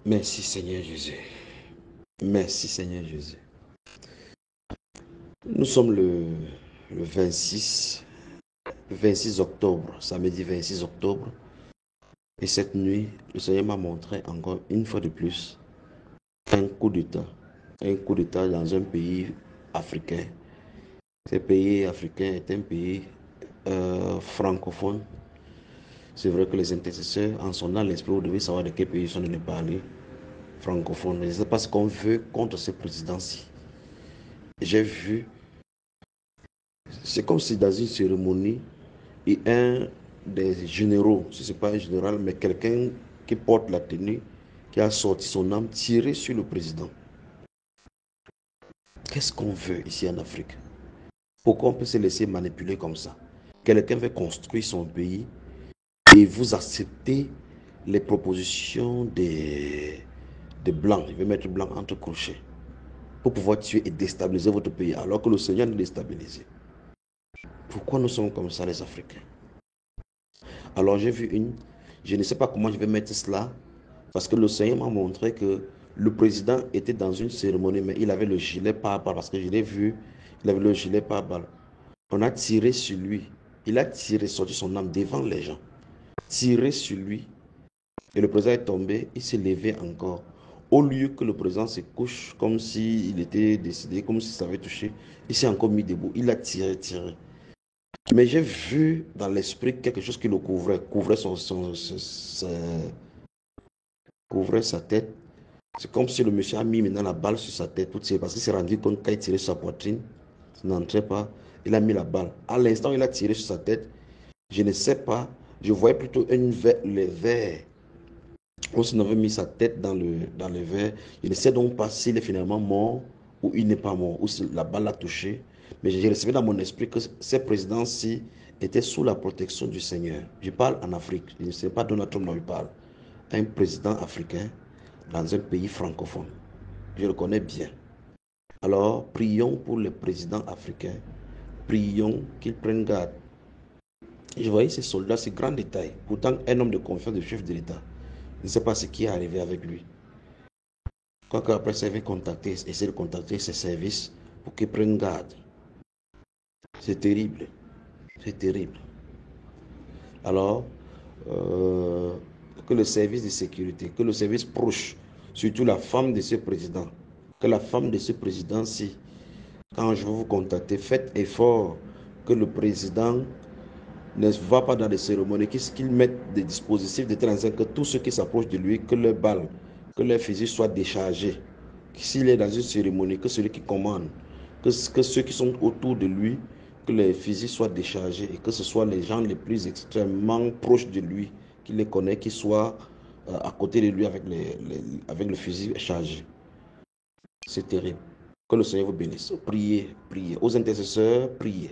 Merci Seigneur Jésus. Merci Seigneur Jésus. Nous sommes le 26 octobre, samedi 26 octobre. Et cette nuit, le Seigneur m'a montré encore une fois de plus un coup d'État. Un coup d'État dans un pays africain. Ce pays africain est un pays francophone. C'est vrai que les intercesseurs, en son âme, l'esprit, vous devez savoir de quel pays ils sont de parler. Francophone. Mais je ne sais pas ce qu'on veut contre ce président-ci. J'ai vu, c'est comme si dans une cérémonie, et un des généraux, si ce n'est pas un général, mais quelqu'un qui porte la tenue, qui a sorti son arme, tiré sur le président. Qu'est-ce qu'on veut ici en Afrique? Pourquoi on peut se laisser manipuler comme ça? Quelqu'un veut construire son pays et vous acceptez les propositions des blancs. Il veut mettre blanc entre crochets pour pouvoir tuer et déstabiliser votre pays alors que le Seigneur nous déstabilise. Pourquoi nous sommes comme ça les Africains? Alors j'ai vu je ne sais pas comment je vais mettre cela, parce que le Seigneur m'a montré que le président était dans une cérémonie, mais il avait le gilet pare-balles, parce que je l'ai vu, il avait le gilet pare-balles. On a tiré sur lui, il a tiré, sorti son âme devant les gens, tiré sur lui, et le président est tombé, il s'est levé encore. Au lieu que le président se couche comme s'il était décédé, comme si ça avait touché, il s'est encore mis debout, il a tiré. Mais j'ai vu dans l'esprit quelque chose qui le couvrait sa tête. C'est comme si le monsieur a mis maintenant la balle sur sa tête, parce qu'il s'est rendu compte quand il tirait sur sa poitrine, ça n'entrait pas, il a mis la balle. À l'instant où il a tiré sur sa tête, je ne sais pas, je voyais plutôt les verres. On s'en avait mis sa tête dans le verre. Je ne sais donc pas s'il est finalement mort ou il n'est pas mort, ou si la balle l'a touché. Mais j'ai recevé dans mon esprit que ces présidents-ci étaient sous la protection du Seigneur. Je parle en Afrique, je ne sais pas Donald Trump dont je parle. Un président africain dans un pays francophone. Je le connais bien. Alors, prions pour les présidents africains. Prions qu'ils prennent garde. Je voyais ces soldats, ces grands détails. Pourtant, un homme de confiance du chef de l'État. Je ne sais pas ce qui est arrivé avec lui. Quoique après, ça va essayer de contacter ses services pour qu'ils prennent garde. C'est terrible. C'est terrible. Alors, que le service de sécurité, que le service proche, surtout la femme de ce président, que la femme de ce président-ci, quand je vais vous contacter, faites effort que le président ne va pas dans les cérémonies, qu'il mette des dispositifs de telle sorte que tous ceux qui s'approchent de lui, que leurs balles, que leurs fusils soient déchargés. S'il est dans une cérémonie, que celui qui commande, que ceux qui sont autour de lui, que les fusils soient déchargés et que ce soit les gens les plus extrêmement proches de lui, qu'il les connaît, qui soient à côté de lui avec le fusil chargé. C'est terrible. Que le Seigneur vous bénisse. Priez, priez. Aux intercesseurs, priez.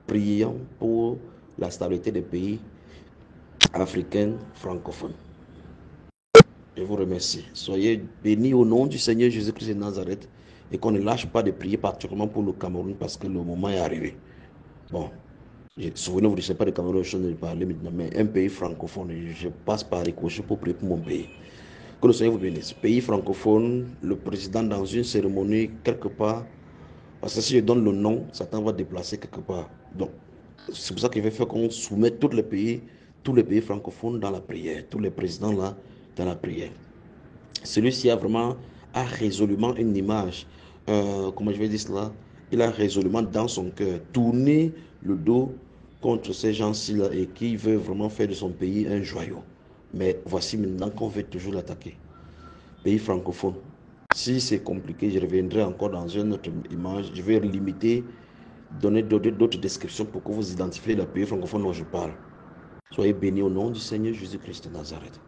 Prions pour la stabilité des pays africains francophones. Je vous remercie. Soyez bénis au nom du Seigneur Jésus-Christ de Nazareth et qu'on ne lâche pas de prier particulièrement pour le Cameroun parce que le moment est arrivé. Bon, souvenez-vous, je ne sais pas de Cameroun, je ne parler maintenant, mais un pays francophone, je passe par ricochet pour prier pour mon pays. Que le Seigneur vous bénisse. Pays francophone, le président dans une cérémonie quelque part, parce que si je donne le nom, Satan va déplacer quelque part. Donc, c'est pour ça qu'il va faire qu'on soumette tous les pays francophones dans la prière, tous les présidents là dans la prière. Celui-ci a résolument une image, comment je vais dire cela, il a résolument dans son cœur tourné le dos contre ces gens-ci là et qui veut vraiment faire de son pays un joyau. Mais voici maintenant qu'on veut toujours l'attaquer. Pays francophone. Si c'est compliqué, je reviendrai encore dans une autre image. Je vais limiter, donner d'autres descriptions pour que vous identifiez le pays francophone dont je parle. Soyez bénis au nom du Seigneur Jésus-Christ de Nazareth.